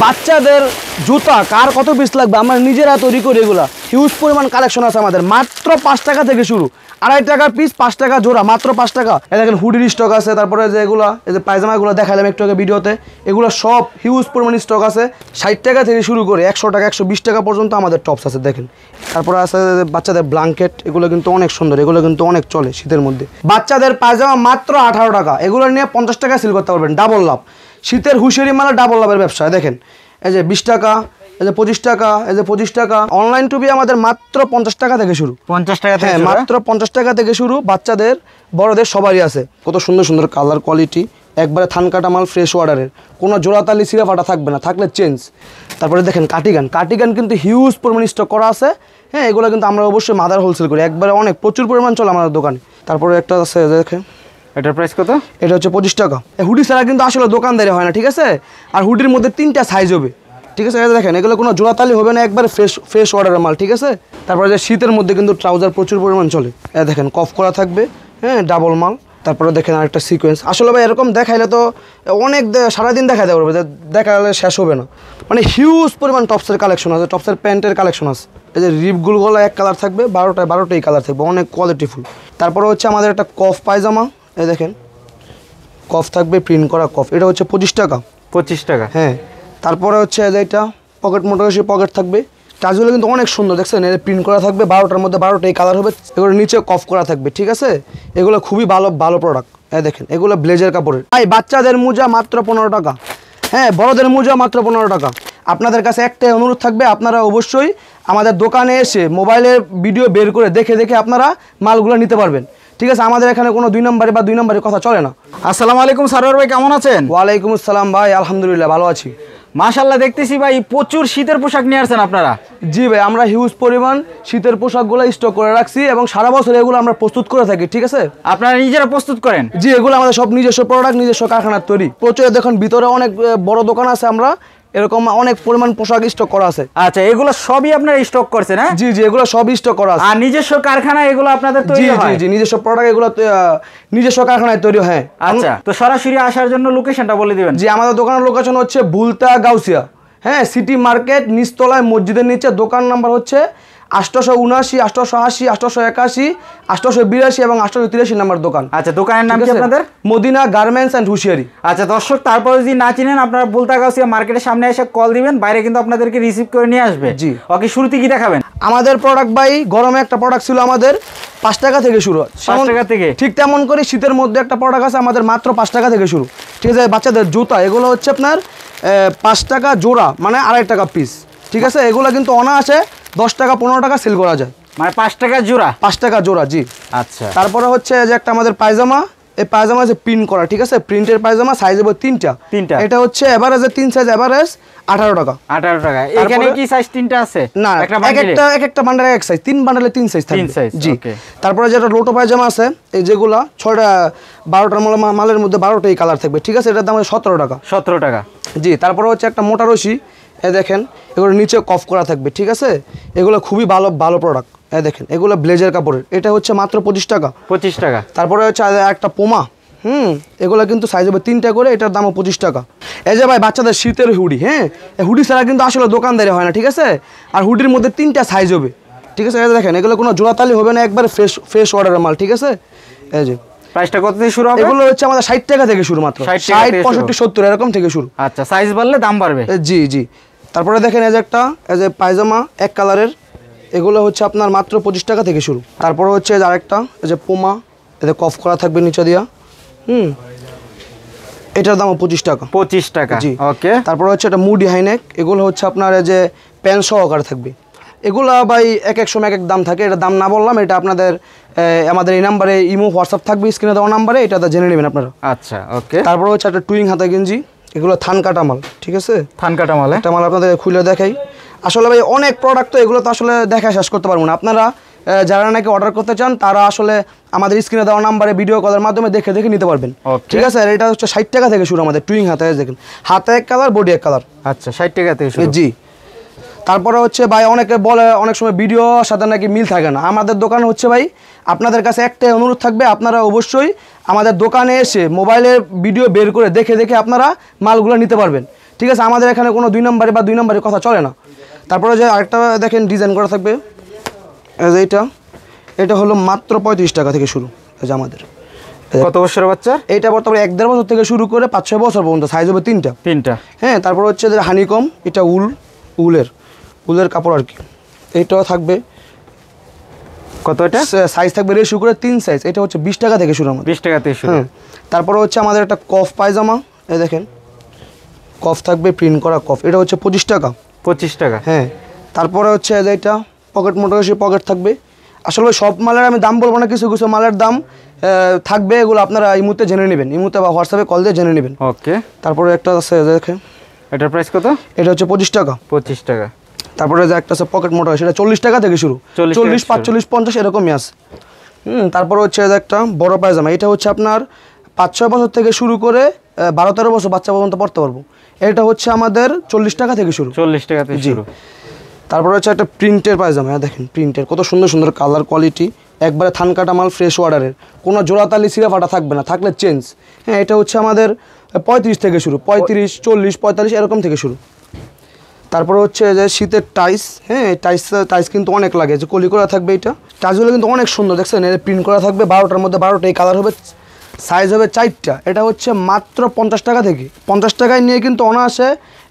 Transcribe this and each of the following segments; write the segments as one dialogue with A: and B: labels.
A: বাচ্চাদের জুতা কার কত পিস লাগবে আমরা নিজেরা তৈরি করি, এগুলা হিউজ পরিমাণ কালেকশন আছে আমাদের। মাত্র 5 টাকা থেকে শুরু, 2.5 টাকা পিস, 5 টাকা জোড়া, মাত্র 5 টাকা। এই দেখেন হুডির স্টক আছে, তারপরে যে এগুলা এই যে পায়জামাগুলো দেখালাম একটু আগে ভিডিওতে, এগুলো সব হিউজ পরিমাণ স্টক আছে। 60 টাকা থেকে শুরু করে 100 টাকা 120 টাকা পর্যন্ত আমাদের টপস আছে দেখেন। তারপরে আছে বাচ্চাদের ব্ল্যাঙ্কেট, এগুলো কিন্তু অনেক সুন্দর, এগুলো কিন্তু অনেক চলে শীতের মধ্যে। বাচ্চাদের পায়জামা মাত্র 18 টাকা, এগুলো নিয়ে 50 টাকা সেল করতে পারবেন, ডাবল লাভ। শীতের হুঁশিয়ারি মালা ডাবল লাভের ব্যবসা। দেখেন এই যে 20 টাকা, এই যে 25 টাকা, এই যে 25 টাকা। অনলাইন টুবি আমাদের মাত্র 50 টাকা থেকে শুরু,
B: 50 টাকা থেকে,
A: হ্যাঁ মাত্র 50 টাকা থেকে শুরু। বাচ্চাদের বড়দের সবারই আছে। কত সুন্দর সুন্দর কালার কোয়ালিটি, একবারে থান কাটা মাল, ফ্রেশ অর্ডারের, কোনো জোড়াতালি সিরা ফাটা থাকবে না, থাকলে চেঞ্জ। তারপরে দেখেন কাটিগান, কাটিগান কিন্তু হিউজ পরিমাণ স্টক করা আছে। হ্যাঁ এগুলো কিন্তু আমরা অবশ্যই মাদার হোলসেল করি, একবারে অনেক প্রচুর পরিমাণ চলে আমাদের দোকানে। তারপরে একটা আছে দেখেন,
B: এটার প্রাইস কত?
A: এটা হচ্ছে 25 টাকা। হুডি ছাড়া কিন্তু আসলে দোকানদারি হয় না, ঠিক আছে। আর হুডির মধ্যে 3টা সাইজ হবে, ঠিক আছে। দেখেন এগুলো কোনো জোড়াতালি হবে না, একবারে ফ্রেশ অর্ডারের মাল, ঠিক আছে। তারপরে যে শীতের মধ্যে কিন্তু ট্রাউজার প্রচুর পরিমাণ চলে, দেখেন কফ করা থাকবে, হ্যাঁ ডাবল মাল। তারপরে দেখেন আরেকটা সিকোয়েন্স, আসলে ভাই এরকম দেখাইলে তো অনেক সারাদিন দেখাতে পারবে, দেখালে শেষ হবে না। মানে হিউজ পরিমাণ টপসের কালেকশন আছে, টপসের প্যান্টের কালেকশন আছে। এই যে রিপগুলো এক কালার থাকবে, 12টাই কালার থাকবে, অনেক কোয়ালিটিফুল। তারপরে হচ্ছে আমাদের একটা কফ পায়জামা, এই দেখেন কফ থাকবে, প্রিন্ট করা কফ, এটা হচ্ছে 25 টাকা।
B: 25 টাকা,
A: হ্যাঁ। তারপরে হচ্ছে এটা পকেট, মোটামুটি পকেট থাকবে, টাচগুলো কিন্তু অনেক সুন্দর, দেখছেন এর প্রিন্ট করা থাকবে, 12টার মধ্যে 12টাই কালার হবে। এগুলো নিচে কফ করা থাকবে, ঠিক আছে। এগুলো খুবই ভালো প্রোডাক্ট। দেখেন এগুলো ব্লেজার কাপড়ের। ভাই বাচ্চাদের মোজা মাত্র 15 টাকা, হ্যাঁ বড়দের মোজা মাত্র 15 টাকা। আপনাদের কাছে একটাই অনুরোধ থাকবে, আপনারা অবশ্যই আমাদের দোকানে এসে মোবাইলের ভিডিও বের করে দেখে আপনারা মালগুলো নিতে পারবেন, ঠিক আছে। আমাদের এখানে কোনো 2 নম্বরের কথা চলে না।
B: আসসালামু আলাইকুম সারোয়ার ভাই, কেমন আছেন?
A: ওয়ালাইকুম আসসালাম ভাই, আলহামদুলিল্লাহ ভালো আছি।
B: মাশাআল্লাহ, দেখতেছি ভাই প্রচুর শীতের পোশাক নিয়ে আসছেন আপনারা।
A: জি ভাই, আমরা হিউজ পরিমাণ শীতের পোশাকগুলো স্টক করে রাখছি এবং সারা বছর এগুলো আমরা প্রস্তুত করে থাকি, ঠিক আছে।
B: আপনারা নিজেরা প্রস্তুত করেন?
A: জি, এগুলো আমাদের সব নিজস্ব প্রোডাক্ট, নিজস্ব কারখানার তৈরি। প্রচুর দেখুন ভিতরে অনেক বড় দোকান আছে, আমরা এরকম অনেক পরিমাণ পোশাক স্টক করা আছে।
B: আচ্ছা, এগুলো সবই আপনারা স্টক করছেন? হ্যাঁ
A: জি, এগুলো সব স্টক করা আছে।
B: আর নিজস্ব কারখানা এগুলো আপনাদের তৈরি হয়?
A: জি, নিজস্ব প্রোডাক্ট এগুলো নিজস্ব কারখানায় তৈরি হয়।
B: আচ্ছা, তো সরাসরি আসার জন্য লোকেশনটা বলে দিবেন।
A: জি, আমাদের দোকানের লোকেশন হচ্ছে ভুলতা গাউসিয়া, হ্যাঁ সিটি মার্কেট, নিচতলায় মসজিদের নিচে। দোকান নাম্বার হচ্ছে 879, 880, 881, 882 এবং 883 নাম্বার দোকান।
B: আচ্ছা, দোকানের নাম কি আপনাদের?
A: মদিনা গার্মেন্টস এন্ড হুশিয়ারি।
B: আচ্ছা দর্শক, তারপরে যদি না চিনেন আপনারা ভুলতা গাউসিয়া মার্কেটের সামনে এসে কল দিবেন, বাইরে কিন্তু আপনাদেরকে রিসিভ করে নিয়ে আসবে।
A: জি।
B: ওকে, শুরুতে কি দেখাবেন?
A: আমাদের প্রোডাক্ট ভাই, গরমে একটা প্রোডাক্ট ছিল আমাদের 5 টাকা থেকে শুরু,
B: 5 টাকা থেকে।
A: ঠিক তেমন করে শীতের মধ্যে একটা প্রোডাক্ট আছে আমাদের মাত্র 5 টাকা থেকে শুরু, ঠিক আছে। বাচ্চাদের জুতা, এগুলো হচ্ছে আপনার 5 টাকা জোড়া, মানে 2.5 টাকা পিস, ঠিক আছে। এগুলো কিন্তু অনায়াসে 10 টাকা 15 টাকা সেল করা যায়,
B: মানে 5 টাকা জোড়া?
A: 5 টাকা জোড়া, জি।
B: আচ্ছা,
A: তারপরে হচ্ছে যে একটা আমাদের পায়জামা, এই পায়জামা আছে প্রিন্ট করা, ঠিক আছে। প্রিন্টের পায়জামা, সাইজ হবে 3টা। এটা হচ্ছে এভারেজে 3 সাইজ, এভারেজ 18 টাকা।
B: 18 টাকা। এখানে কি সাইজ 3টা আছে?
A: না, এক একটা বান্ডালে এক সাইজ, 3 বান্ডালে 3 সাইজ থাকবে, জি। তারপরে যেটা লোটো পায়জামা আছে, এই যেগুলা 6টা 12টার মালের মধ্যে 12টাই কালার থাকবে, ঠিক আছে। এটার দাম 17 টাকা।
B: 17 টাকা,
A: জি। তারপরে হচ্ছে একটা মোটা রশি, দেখেন এগুলো নিচে কফ করা থাকবে, ঠিক আছে। এগুলো খুবই ভালো প্রোডাক্ট, দেখেন এগুলো ব্লেজার কাপড়ের, এটা হচ্ছে মাত্র 25 টাকা।
B: 25 টাকা।
A: তারপরে হচ্ছে একটা পোমা, এগুলো কিন্তু সাইজ হবে 3টা করে, এটার দামও 25 টাকা। এই যে ভাই বাচ্চাদের শীতের হুডি, হ্যাঁ হুডি ছাড়া কিন্তু আসলে দোকানদারি হয় না, ঠিক আছে। আর হুডির মধ্যে 3টা সাইজ হবে, ঠিক আছে। দেখেন এগুলো কোনো জোড়াতালি হবে না, একবারে ফ্রেশ অর্ডারের মাল, ঠিক আছে। এই যে
B: প্রাইসটা কত থেকে শুরু হবে?
A: এগুলো হচ্ছে আমাদের 60 টাকা থেকে শুরু, মাত্র 60, 65, 70 এরকম থেকে শুরু।
B: আচ্ছা, সাইজ বাড়লে দাম বাড়বে।
A: জি। তারপরে দেখেন এই যে একটা পায়জামা এক কালারের, এগুলো হচ্ছে আপনার মাত্র 25 টাকা থেকে শুরু। তারপরে হচ্ছে আরেকটা এই যে পোমা, এতে কফ করা থাকবে নিচে দিয়া, এটার দামও 25 টাকা।
B: 25 টাকা,
A: জি।
B: ওকে।
A: তারপরে হচ্ছে এটা মুডি হাইনেক, এগুলো হচ্ছে আপনার এই যে প্যান্ট সহকারে থাকবে। এগুলা ভাই এক সময় এক দাম থাকে, এটা দাম না বললাম, এটা আপনাদের আমাদের এই নাম্বারে ইমো হোয়াটসঅ্যাপ থাকবে, স্ক্রিনে দেওয়া নাম্বারে, এটা জেনে নেবেন আপনারা।
B: আচ্ছা, ওকে।
A: তারপরে হচ্ছে একটা টুইং হাতা গেঞ্জি, এগুলো থান কাটা মাল, ঠিক আছে।
B: থান কাটা মাল,
A: একটা মাল আপনাদের খুলে দেখাই। আসলে ভাই অনেক প্রোডাক্ট, তো এগুলো তো আসলে দেখা শেষ করতে পারবো না। আপনারা যারা নাকি অর্ডার করতে চান, তারা আসলে আমাদের স্ক্রিনে দেওয়া নাম্বারে ভিডিও কলের মাধ্যমে দেখে নিতে পারবেন, ঠিক আছে। আর এটা হচ্ছে 60 টাকা থেকে শুরু আমাদের টুইং হাতা, দেখেন হাতে এক কালার, বডি এক কালার।
B: আচ্ছা, 60 টাকা থেকে শুরু,
A: জি। তারপরে হচ্ছে ভাই অনেকে বলে অনেক সময় ভিডিও সাথে নাকি মিল থাকে না। আমাদের দোকান হচ্ছে ভাই, আপনাদের কাছে একটাই অনুরোধ থাকবে, আপনারা অবশ্যই আমাদের দোকানে এসে মোবাইলের ভিডিও বের করে দেখে আপনারা মালগুলো নিতে পারবেন, ঠিক আছে, আমাদের এখানে কোনো 2 নম্বরে বা 2 নম্বরের কথা চলে না। তারপরে যে আরেকটা দেখেন ডিজাইন করা থাকবে, এই যে এটা হলো মাত্র 35 টাকা থেকে শুরু। এই যে আমাদের
B: কত বছরের বাচ্চা?
A: এইটা বর্তমানে 1-1.5 বছর থেকে শুরু করে 5-6 বছর পর্যন্ত, সাইজ হবে 3টা। হ্যাঁ, তারপর হচ্ছে যে হানিকম, এটা উলের কাপড় আর কি। এইটাও থাকবে
B: কত? এটা
A: সাইজ থাকবে রেশিও করে 3 সাইজ। এটা হচ্ছে 20 টাকা থেকে শুরু আমাদের।
B: 20 টাকা থেকে শুরু।
A: হ্যাঁ, তারপরে হচ্ছে আমাদের একটা কফ পায়জামা, এই দেখেন কফ থাকবে, প্রিন্ট করা কফ, এটা হচ্ছে 25 টাকা।
B: 25 টাকা।
A: হ্যাঁ, তারপরে হচ্ছে যে এটা পকেট মোটামুটি পকেট থাকবে। আসলে সব মালের আমি দাম বলবো না, কিছু কিছু মালের দাম থাকবে, এগুলো আপনারা এই মুহূর্তে জেনে নেবেন, এই মুহূর্তে বা হোয়াটসঅ্যাপে কল দিয়ে জেনে নেবেন।
B: ওকে।
A: তারপরে একটা আছে দেখেন,
B: এটার প্রাইস কত?
A: এটা হচ্ছে 25 টাকা।
B: 25 টাকা।
A: তারপরে যে একটা আছে পকেট মোটা, সেটা 40 টাকা থেকে শুরু, 40, 45, 50 এরকমই আছে। তারপরে হচ্ছে যে একটা বড় পায়জামা, এটা হচ্ছে আপনার 5-6 বছর থেকে শুরু করে 12-13 বছর বাচ্চা পর্যন্ত পড়তে পারবো। এটা হচ্ছে আমাদের 40 টাকা থেকে শুরু।
B: 40 টাকা থেকে শুরু।
A: তারপরে হচ্ছে একটা প্রিন্টের পায়জামা, দেখেন প্রিন্টের কত সুন্দর সুন্দর কালার, কোয়ালিটি একবারে থান কাটা মাল, ফ্রেশ ওয়াটারের, কোনো জোড়াতালি সিরা ফাটা থাকবে না, থাকলে চেঞ্জ। হ্যাঁ, এটা হচ্ছে আমাদের 35 থেকে শুরু, 35, 40, 45 এরকম থেকে শুরু। তারপরে হচ্ছে যে শীতের টাইস, হ্যাঁ টাইস কিন্তু অনেক লাগে, যে কলি করা থাকবে, এটা টাইসগুলো কিন্তু অনেক সুন্দর, দেখছেন এর প্রিন্ট করা থাকবে, 12টার মধ্যে 12টা, এই কালার হবে, সাইজ হবে 4টা। এটা হচ্ছে মাত্র 50 টাকা থেকে। 50 টাকায় নিয়ে কিন্তু অনায়াসে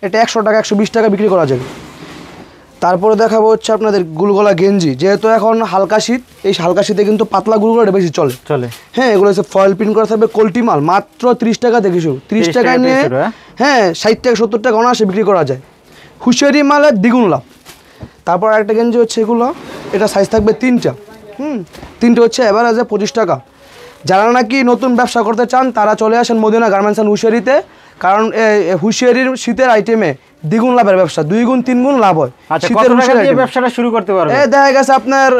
A: এটা 100 টাকা 120 টাকা বিক্রি করা যাবে। তারপরে দেখাবো হচ্ছে আপনাদের গুলগলা গেঞ্জি, যেহেতু এখন হালকা শীত, এই হালকা শীতে কিন্তু পাতলা গুলগলাটা বেশি চলে। হ্যাঁ, এগুলো হচ্ছে ফয়েল প্রিন্ট করা থাকবে, কোল্টি মাল, মাত্র 30 টাকা থেকে শুরু। 30 টাকায় নিয়ে হ্যাঁ 60 টাকা 70 টাকা অনায়াসে বিক্রি করা যায়, হুঁশিয়ারি মালের দ্বিগুণ লাভ। তারপর একটা গেঞ্জি হচ্ছে এগুলো, এটা সাইজ থাকবে 3টা। 3টে হচ্ছে এভারেজে 25 টাকা। যারা নাকি নতুন ব্যবসা করতে চান তারা চলে আসেন মদিনা গার্মেন্টস অ্যান্ড হুঁশিয়ারিতে, কারণ হুঁশিয়ারির শীতের আইটেমে দ্বিগুণ লাভের ব্যবসা, 2 গুণ 3 গুণ লাভ হয়।
B: শীতের ব্যবসাটা শুরু করতে পারবে,
A: দেখা গেছে আপনার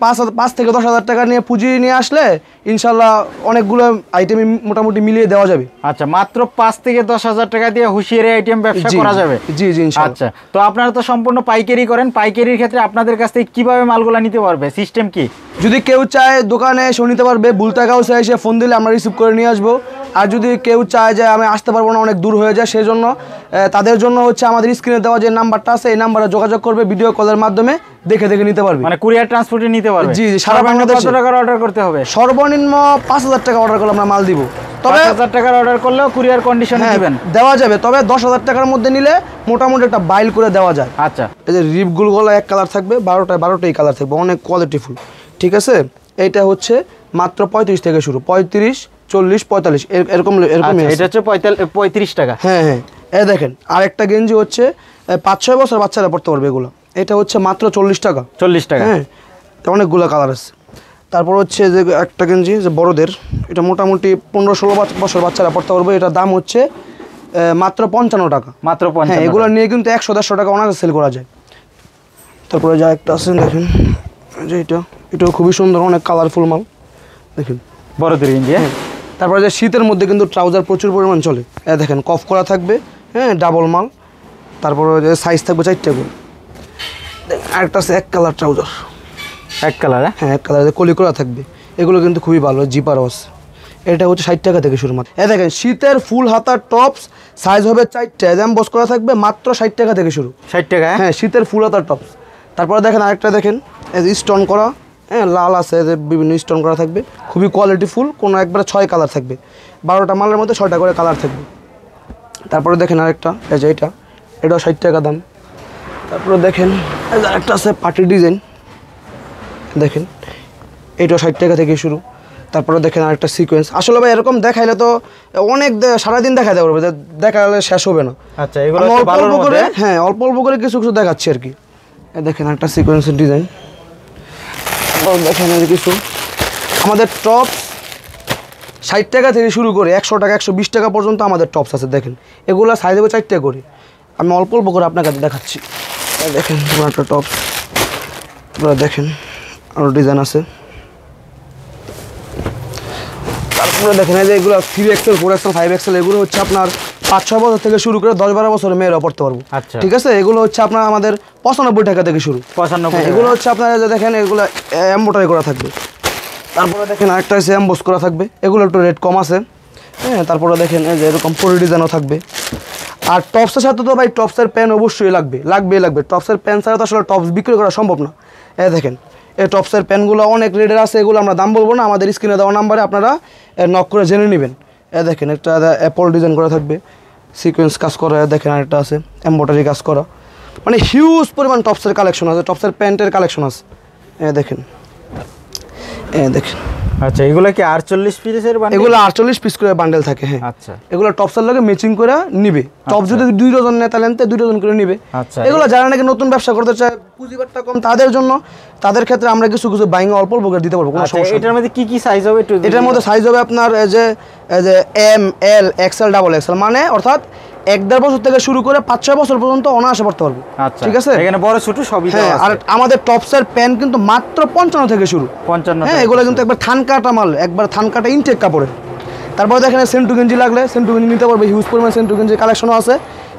A: 5 থেকে 10,000 টাকা নিয়ে পুঁজি নিয়ে আসলে ইনশাল্লাহ অনেকগুলো আইটেম মোটামুটি মিলিয়ে দেওয়া যাবে।
B: আচ্ছা, মাত্র 5 থেকে 10,000 টাকা দিয়ে হুঁশিয়ারি আইটেম ব্যবসা করা যাবে।
A: জি ইনশাআল্লাহ।
B: আচ্ছা, তো আপনারা তো সম্পূর্ণ পাইকারি করেন, পাইকারির ক্ষেত্রে আপনাদের কাছ থেকে কিভাবে মালগুলো নিতে পারবে, সিস্টেম কি?
A: যদি কেউ চায় দোকানে এসে নিতে পারবে, বুলতাগাঁও এসে ফোন দিলে আমরা রিসিভ করে নিয়ে আসবো। আর যদি কেউ চায় যে আমি আসতে পারবো না, অনেক দূর হয়ে যায়, সেই জন্য তাদের জন্য হচ্ছে আমাদের স্ক্রিনে দেওয়া যে নাম্বারটা আছে, এই নাম্বারে যোগাযোগ করবে, ভিডিও কলের মাধ্যমে দেখে নিতে পারবে,
B: মানে কুরিয়ার ট্রান্সপোর্টে নিতে পারবে।
A: জি, সারা বাংলাদেশে।
B: কত টাকার অর্ডার করতে হবে?
A: সর্বনিম্ন 5,000 টাকা অর্ডার করলে আমরা মাল দিব। তবে
B: 5,000 টাকার অর্ডার করলেও কুরিয়ার কন্ডিশনে দিবেন,
A: দেওয়া যাবে। তবে 10,000 টাকার মধ্যে নিলে মোটামুটি একটা বাইল করে দেওয়া যায়।
B: আচ্ছা,
A: এই যে রিপগুলো এক কালার থাকবে, 12টাই কালার থাকবে, অনেক কোয়ালিটিফুল। ঠিক আছে, এইটা হচ্ছে মাত্র 35 থেকে শুরু, 35, 40, 45 এরকম।
B: এটা হচ্ছে 35 টাকা।
A: হ্যাঁ, এই দেখেন আরেকটা গেঞ্জি হচ্ছে 5-6 বছর বাচ্চারা পড়তে পারবে এগুলো, এটা হচ্ছে মাত্র 40 টাকা।
B: 40 টাকা।
A: হ্যাঁ, অনেকগুলো কালার আছে। তারপর হচ্ছে যে একটা গেঞ্জি যে বড়দের, এটা মোটামুটি 15-16 বছর বাচ্চারা পড়তে পারবে, এটা দাম হচ্ছে মাত্র 55 টাকা।
B: মাত্র 55।
A: হ্যাঁ, এগুলো নিয়ে কিন্তু 100-150 টাকা অনায়াসে সেল করা যায়। তারপরে যা একটা আছে দেখেন, যে এটাও খুবই সুন্দর, অনেক কালারফুল মাল, দেখেন
B: বড়দের গেঞ্জি।
A: তারপরে যে শীতের মধ্যে কিন্তু ট্রাউজার প্রচুর পরিমাণ চলে, দেখেন কফ করা থাকবে, হ্যাঁ ডাবল মাল। তারপরে যে সাইজ থাকবে 4টা করে। আরেকটা আছে এক কালার ট্রাউজার,
B: এক কালার।
A: হ্যাঁ, এক কালার কলি করা থাকবে, এগুলো কিন্তু খুবই ভালো, জিপারও আছে। এটা হচ্ছে 60 টাকা থেকে শুরু মাত্র। দেখেন শীতের ফুল হাতার টপস, সাইজ হবে 4টা, এমবস করা থাকবে, মাত্র 60 টাকা থেকে শুরু।
B: 60 টাকা।
A: হ্যাঁ, শীতের ফুল হাতার টপস। তারপরে দেখেন আরেকটা দেখেন, স্টোন করা, হ্যাঁ লাল আছে, বিভিন্ন স্টোন করা থাকবে, খুবই কোয়ালিটিফুল, কোনো একবারে 6 কালার থাকবে, 12টা মালের মধ্যে 6টা করে কালার থাকবে। তারপরে দেখেন আরেকটা, এই যে এটাও 60 টাকা দাম। তারপরে দেখেন আরেকটা আছে পার্টি ডিজাইন, দেখেন এটাও 60 টাকা থেকে শুরু। তারপরে দেখেন আরেকটা সিকোয়েন্স। আসলে ভাই এরকম দেখাইলে তো অনেক সারাদিন দেখাতে পারবে, দেখালে শেষ হবে না।
B: আচ্ছা, এগুলো
A: অল্প অল্প করে, হ্যাঁ অল্প অল্প করে কিছু দেখাচ্ছি আর কি। দেখেন একটা সিকোয়েন্সের ডিজাইন। দেখেন কিছু আমাদের টপস 60 টাকা থেকে শুরু করে 100 টাকা 120 টাকা পর্যন্ত আমাদের টপস আছে। দেখেন এগুলো সাইজ হবে 4টা করে, আমি অল্প অল্প করে আপনাকে দেখাচ্ছি। দেখেন একটা টপস, দেখেন আরও ডিজাইন আছে। তারপরে দেখেন এই যে এগুলো 3XL 4XL 5XL, এগুলো হচ্ছে আপনার 5-6 বছর থেকে শুরু করে 10-12 বছরের মেয়েরা পড়তে পারবো। ঠিক আছে, এগুলো হচ্ছে আপনার আমাদের 95 টাকা থেকে শুরু।
B: 95।
A: এগুলো হচ্ছে আপনার দেখেন এগুলো এমবোটারি করা থাকবে। তারপরে দেখেন আরেকটা আছে এমবোস করা থাকবে, এগুলো একটু রেট কম আছে, হ্যাঁ, তারপরে দেখেন এই যে এরকম পরি ডিজাইনও থাকবে। আর টপসের সাথে তো ভাই টপসের প্যান অবশ্যই লাগবে। টপসের প্যান ছাড়া তো আসলে টপস বিক্রি করা সম্ভব না। এই দেখেন এই টপসের প্যানগুলো অনেক রেটের আছে, এগুলো আমরা দাম বলবো না, আমাদের স্ক্রিনে দেওয়া নাম্বারে আপনারা নক করে জেনে নেবেন। এই দেখেন একটা অ্যাপল ডিজাইন করা থাকবে, সিকোয়েন্স কাজ করা, দেখেন আরেকটা আছে এমব্রয়ডারি কাজ করা, মানে হিউজ পরিমাণ টপসের কালেকশন আছে, টপসের প্যান্টের কালেকশন আছে। দেখেন
B: আচ্ছা, এগুলো কি 48 পিসের বান্ডেল?
A: এগুলো 48 পিস করে বান্ডেল থাকে। হ্যাঁ,
B: আচ্ছা,
A: এগুলো টপসের লগে ম্যাচিং করে নিবে। টপ যদি 2 ডজন নেয় তাহলে 2 ডজন করে নিবে।
B: আচ্ছা,
A: এগুলো যারা নাকি নতুন ব্যবসা করতে চায়, পুঁজিবারটা কম, তাদের জন্য, তাদের ক্ষেত্রে আমরা কিছু বাইং অল্প অল্প করে দিতে পারবো, কোনো সমস্যা নেই।
B: এটার মধ্যে কি কি সাইজ হবে একটু?
A: এটার মধ্যে সাইজ হবে আপনার এই যে এম, এল, এক্সেল, ডাবল এক্সেল, মানে অর্থাৎ 1-1.5 বছর থেকে শুরু করে 5-6 বছর পর্যন্ত অনায়াসে পড়তে পারবো।
B: আচ্ছা,
A: ঠিক আছে,
B: এখানে বড় ছোট সবই
A: হ্যাঁ। আর আমাদের টপসের প্যান্ট কিন্তু মাত্র 55 থেকে শুরু।
B: 55?
A: হ্যাঁ, এগুলো কিন্তু একবার থান কাটা মাল, একবার থান কাটা ইনটেক কাপড়ের। তারপরে দেখেন সেন্টু গেঞ্জি লাগলে সেন্টু গেঞ্জি নিতে পারবে, হিউজ পরিমাণ সেন্টু গেঞ্জির কালেকশনও আছে।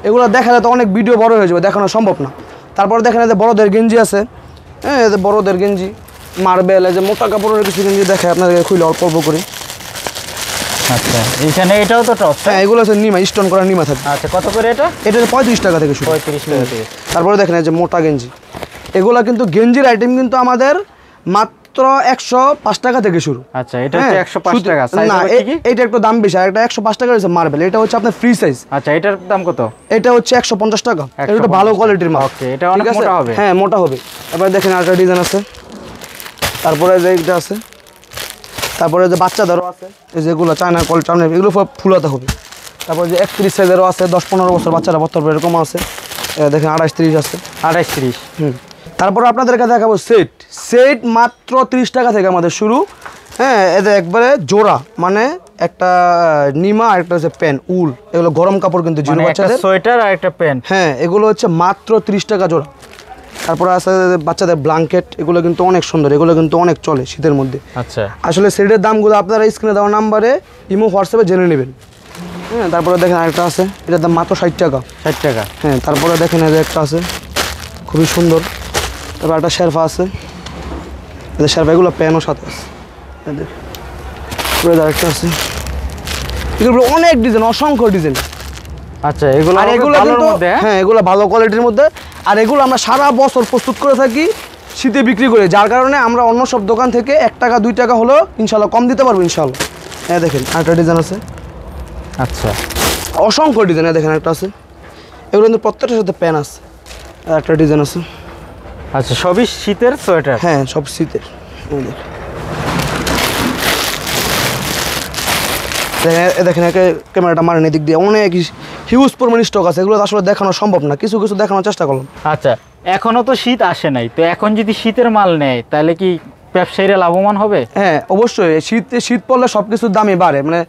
A: এগুলো দেখালে তো অনেক ভিডিও বড় হয়ে যাবে, দেখানো সম্ভব না। তারপরে দেখেন যে বড়দের গেঞ্জি আছে, হ্যাঁ, এই যে বড়দের গেঞ্জি মার্বেল, এই যে মোটা কাপড়ের কিছু গেঞ্জি দেখে আপনাদেরকে খুলে অল্প অল্প করে।
B: আচ্ছা, এইখানে এটাও তো টপস?
A: হ্যাঁ, এগুলো আছে নিমা, স্টোন করা নিমা থাকবে।
B: আচ্ছা, কত করে এটা?
A: এটা 35 টাকা থেকে শুরু।
B: 35 টাকা থেকে।
A: তারপরে দেখেন এই যে মোটা গেঞ্জি, এগুলা কিন্তু গেঞ্জির আইটেম কিন্তু আমাদের মাত্র 105 টাকা থেকে শুরু।
B: আচ্ছা, এটা হচ্ছে 105 টাকা।
A: না, এটা একটু দাম বেশি, আর এটা 105 টাকা হচ্ছে মার্বেল, এটা হচ্ছে আপনার ফ্রি সাইজ।
B: আচ্ছা, এটার দাম কত?
A: এটা হচ্ছে 150 টাকা। এটা একটু ভালো কোয়ালিটির মাল।
B: ওকে, এটা অনেক মোটা হবে।
A: হ্যাঁ, মোটা হবে। এবার দেখেন আরেকটা ডিজাইন আছে, তারপরে যে এইটা আছে, তারপরে যে বাচ্চাদেরও আছে, এই যেগুলো চায়না কোয়ালিটি, এগুলো ফুলাতে হবে। তারপরে যে 31 সাইজেরও আছে, 10-15 বছর বাচ্চারা পড়তে পারবে, এরকম আছে। দেখেন 28-30 আছে।
B: 28-30।
A: তারপরে আপনাদেরকে দেখাবো সেট মাত্র 30 টাকা থেকে আমাদের শুরু। হ্যাঁ, এদের একবারে জোড়া, মানে একটা নিমা আর একটা হচ্ছে প্যান্ট উল, এগুলো গরম কাপড় কিন্তু জিরো বাচ্চাদের,
B: সোয়েটার আর একটা প্যান্ট।
A: হ্যাঁ, এগুলো হচ্ছে মাত্র 30 টাকা জোড়া। তারপরে আছে বাচ্চাদের ব্ল্যাঙ্কেট, এগুলো কিন্তু অনেক সুন্দর, এগুলো কিন্তু অনেক চলে শীতের মধ্যে।
B: আচ্ছা,
A: আসলে সেটের দামগুলো আপনারা স্ক্রিনে দেওয়া নাম্বারে ইমো হোয়াটসঅ্যাপে জেনে নেবেন। হ্যাঁ, তারপরে দেখেন আরেকটা আছে, এটার দাম মাত্র 60 টাকা।
B: 60 টাকা।
A: হ্যাঁ, তারপরে দেখেন এই যে একটা আছে খুবই সুন্দর। তারপর একটা শেরফা আছে, এদের শেরফা, এগুলো প্যানও সাথে আছে। এদের আরেকটা আছে, এগুলো অনেক ডিজাইন, অসংখ্য ডিজাইন।
B: আচ্ছা, এগুলো
A: কিন্তু হ্যাঁ, এগুলো ভালো কোয়ালিটির মধ্যে। আর এগুলো আমরা সারা বছর প্রস্তুত করে থাকি, শীতে বিক্রি করি, যার কারণে আমরা অন্য সব দোকান থেকে 1 টাকা 2 টাকা হলেও ইনশাল্লাহ কম দিতে পারবো ইনশাল্লাহ। হ্যাঁ, দেখেন আরেকটা ডিজাইন আছে।
B: আচ্ছা,
A: অসংখ্য ডিজাইন, দেখেন একটা আছে, এগুলো কিন্তু প্রত্যেকটার সাথে প্যান আছে। আর একটা ডিজাইন আছে।
B: আচ্ছা, সবই শীতের সোয়েটার?
A: হ্যাঁ, সব শীতের। দেখেন ক্যামেরাটা মারেন এদিক দিয়ে, অনেক হিউজ পরিমাণ স্টক আছে, এগুলো আসলে দেখানো সম্ভব না, কিছু কিছু দেখানোর চেষ্টা করলাম।
B: আচ্ছা, এখনো তো শীত আসে নাই, তো এখন যদি শীতের মাল নেয় তাহলে কি ব্যবসায়ীরা লাভবান হবে?
A: হ্যাঁ, অবশ্যই। শীত পড়লে সব কিছুর দামই বাড়ে, মানে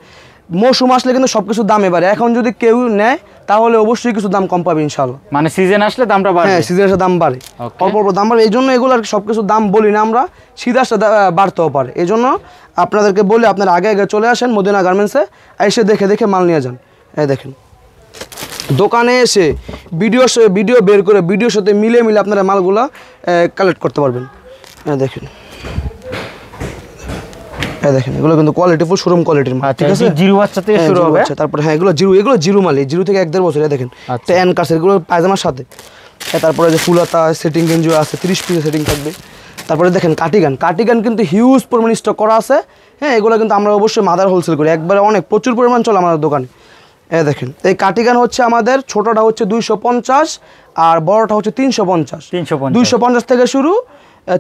A: মৌসুম আসলে কিন্তু সব কিছুর দামই বাড়ে। এখন যদি কেউ নেয় তাহলে অবশ্যই কিছু দাম কম পাবে ইনশাল্লাহ।
B: মানে সিজন আসলে দামটা বাড়ে?
A: হ্যাঁ, সিজন আসলে দাম বাড়ে, অল্প অল্প দাম বাড়ে। এই জন্য এগুলো আর সব কিছুর দাম বলি না আমরা, শীত আসলে বাড়তেও পারে। এই জন্য আপনাদেরকে বলি আপনারা আগে আগে চলে আসেন মদিনা গার্মেন্টসে, এসে দেখে দেখে মাল নিয়ে যান। এই দেখেন, দোকানে এসে ভিডিও বের করে ভিডিওর সাথে মিলে আপনারা মালগুলো কালেক্ট করতে পারবেন। দেখেন, দেখেন এগুলো কিন্তু কোয়ালিটিফুল শোরুম কোয়ালিটির মাল। ঠিক আছে,
B: জিরো বাচ্চা থেকে শুরু হবে।
A: তারপরে হ্যাঁ, এগুলো জিরো মাল, জিরো থেকে 1-1.5 বছর। দেখেন ট্যান কার্স, এগুলো পায়জামার সাথে। তারপরে যে ফুলাতা সেটিং গেঞ্জিও আছে, 30 পিসের সেটিং থাকবে। তারপরে দেখেন কাটিগান কিন্তু হিউজ পরিমাণ স্টক করা আছে। হ্যাঁ, এগুলো কিন্তু আমরা অবশ্যই মাদার হোলসেল করি, একবারে অনেক প্রচুর পরিমাণ চলে আমাদের দোকানে। দেখেন এই কাটিগান হচ্ছে আমাদের ছোটটা হচ্ছে 250 আর বড়টা হচ্ছে 350। 250 থেকে শুরু,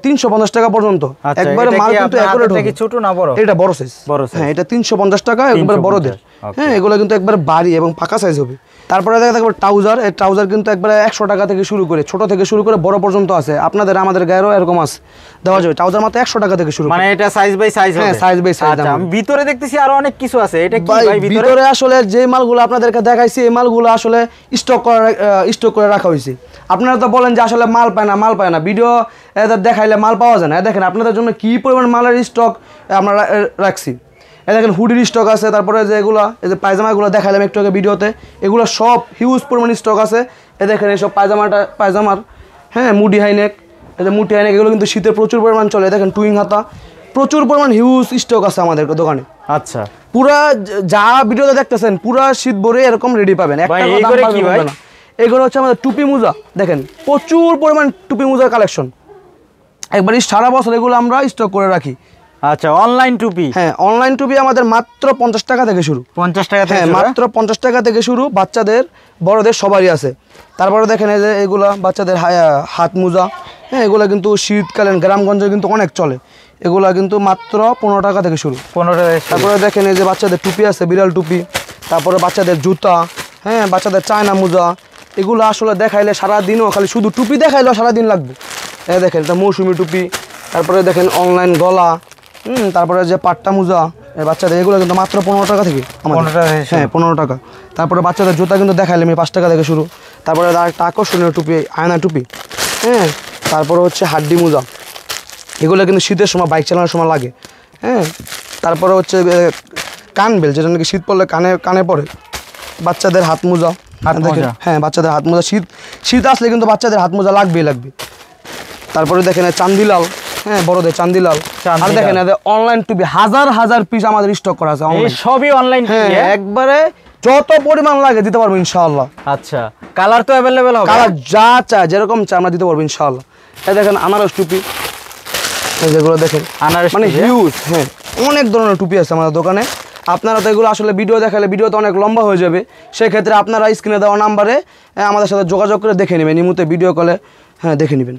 A: 350 টাকা পর্যন্ত। একবারে মাল কিন্তু অ্যাকুরেট হবে।
B: ছোট না বড়?
A: এটা বড় সাইজ। হ্যাঁ, এটা 350 টাকা, একবারে বড়দের। হ্যাঁ, এগুলো কিন্তু একবারে ভারী এবং পাকা সাইজ হবে। তারপরে দেখা থাকবে ট্রাউজার। এই ট্রাউজার কিন্তু একবারে 100 টাকা থেকে শুরু করে, ছোট থেকে শুরু করে বড় পর্যন্ত আছে। আপনাদের আমাদের গায়েরও এরকম আছে, দেওয়া যাবে। ট্রাউজার মাত্র 100 টাকা থেকে শুরু,
B: মানে এটা সাইজ বাই সাইজ হবে?
A: হ্যাঁ, সাইজ বাই সাইজ।
B: আচ্ছা, আমি ভিতরে দেখতেছি আরো অনেক কিছু আছে, এটা কি ভাই
A: ভিতরে? আসলে যে মালগুলো আপনাদেরকে দেখাইছি এই মালগুলো আসলে স্টক করে রাখা হয়েছে। আপনারা তো বলেন যে আসলে মাল পায় না, ভিডিও দেখাইলে মাল পাওয়া যায় না। দেখেন আপনাদের জন্য কি পরিমাণ মালের স্টক আমরা রাখছি। দেখেন হুডির স্টক আছে, তারপরে যে এগুলো এই যে পায়জামাগুলো দেখাইলাম একটু আগে ভিডিওতে, এগুলো সব হিউজ পরিমাণ স্টক আছে। দেখেন এইসব পায়জামার, হ্যাঁ, মুডি হাইনেক, এগুলো কিন্তু শীতে প্রচুর পরিমাণ চলে। দেখেন টুইং হাতা, প্রচুর পরিমাণ হিউজ স্টক আছে আমাদের দোকানে।
B: আচ্ছা
A: পুরা যা ভিডিওতে দেখতেছেন পুরা শীত ভরে এরকম রেডি পাবেন।
B: ভাই,
A: একটা
B: এইগুলো কি ভাই?
A: এগুলো হচ্ছে আমাদের টুপি মোজা, দেখেন প্রচুর পরিমাণ টুপি মোজার কালেকশন, একবারই সারা বছর এগুলো আমরা স্টক করে রাখি।
B: আচ্ছা, অনলাইন টুপি।
A: হ্যাঁ, অনলাইন টুপি আমাদের মাত্র 50 টাকা থেকে শুরু।
B: 50 টাকা থেকে
A: হ্যাঁ,
B: শুরু,
A: মাত্র 50 টাকা থেকে শুরু, বাচ্চাদের বড়দের সবারই আছে। তারপরে দেখেন এই যে এগুলা বাচ্চাদের হাত মোজা, হ্যাঁ এগুলা কিন্তু শীতকালীন গ্রামগঞ্জে কিন্তু অনেক চলে, এগুলা কিন্তু মাত্র 15 টাকা থেকে শুরু।
B: 15 টাকা থেকে শুরু।
A: তারপরে দেখেন এই যে বাচ্চাদের টুপি আছে, বিড়াল টুপি, তারপরে বাচ্চাদের জুতা, হ্যাঁ বাচ্চাদের চায়না মোজা, এগুলো আসলে দেখাইলে সারাদিনও খালি শুধু টুপি দেখাইলেও সারাদিন লাগবে। এই দেখেন এটা মৌসুমি টুপি, তারপরে দেখেন অনলাইন গলা, তারপরে যে পাট্টা মোজা বাচ্চাদের, এগুলো কিন্তু মাত্র 15 টাকা থেকে
B: 15 টাকা থেকে শুরু।
A: হ্যাঁ 15 টাকা। তারপরে বাচ্চাদের জুতা কিন্তু দেখাইলে আমি 5 টাকা থেকে শুরু। তারপরে একটা আকর্ষণীয় টুপি, আয়না টুপি, হ্যাঁ তারপরে হচ্ছে হাড্ডি মোজা, এগুলো কিন্তু শীতের সময় বাইক চালানোর সময় লাগে। হ্যাঁ, তারপরে হচ্ছে কান বেল, যেটা নাকি শীত পড়লে কানে কানে পড়ে, বাচ্চাদের হাত মোজা, দেখেন হ্যাঁ বাচ্চাদের হাত মোজা, শীত আসলে কিন্তু বাচ্চাদের হাত মোজা লাগবেই লাগবে। তারপরে দেখেন চান্দিলাল, হ্যাঁ বড়দের চান্দিলাল। আর দেখেন অনলাইন টুপি হাজার হাজার পিস আমাদের স্টক করা আছে,
B: এই সবই অনলাইন
A: হ্যাঁ
B: টুপি।
A: একবারে যত পরিমাণ লাগে দিতে পারবো ইনশাআল্লাহ।
B: আচ্ছা, কালার তো অ্যাভেলেবেল হবে?
A: কালার যা চায় যেরকম চায় আমরা দিতে পারবো ইনশাআল্লাহ। এই দেখেন আনারস টুপি, যেগুলো দেখেন
B: আনারস
A: মানে
B: টুপি,
A: হিউজ, হ্যাঁ অনেক ধরনের টুপি আছে আমাদের দোকানে। আপনারা তো এগুলো আসলে ভিডিও দেখালে ভিডিওতে অনেক লম্বা হয়ে যাবে, সেক্ষেত্রে আপনারা স্ক্রিনে দেওয়া নাম্বারে আমাদের সাথে যোগাযোগ করে দেখে নেবেন, ইমুতে ভিডিও কলে হ্যাঁ দেখে নেবেন।